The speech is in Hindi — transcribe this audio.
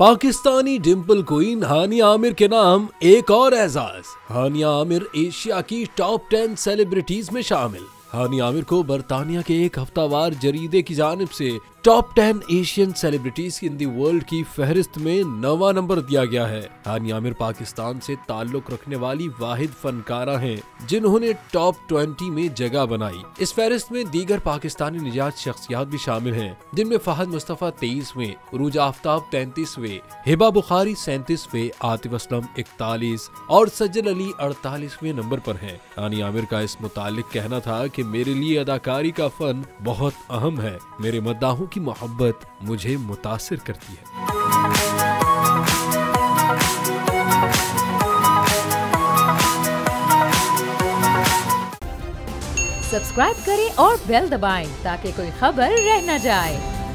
पाकिस्तानी डिम्पल क्वीन हानिया आमिर के नाम एक और एजाज। हानिया आमिर एशिया की टॉप 10 सेलिब्रिटीज में शामिल। हानिया आमिर को बरतानिया के एक हफ्तावार जरीदे की जानिब से top 10 Asian celebrities in the world की फहरिस्त में 9वां नंबर दिया गया है। हानिया आमिर पाकिस्तान से ताल्लुक रखने वाली वाहिद फनकारा हैं जिन्होंने टॉप 20 में जगह बनाई। इस फहरिस्त में दीगर पाकिस्तानी निजात शख्सियात भी शामिल हैं, जिनमें फहद मुस्तफा 23वें, उरूज आफ्ताब 33वें, हिबा बुखारी 37वें, आतिफ असलम 41 और सज्जन अली 48वें नंबर पर हैं। हानिया आमिर का इस मुतालिक कहना था कि मेरे लिए अदाकारी का फन बहुत अहम है। मेरे मद्दाहों की मोहब्बत मुझे मुतासिर करती है। सब्सक्राइब करें और बेल दबाएं ताकि कोई खबर रह न जाए।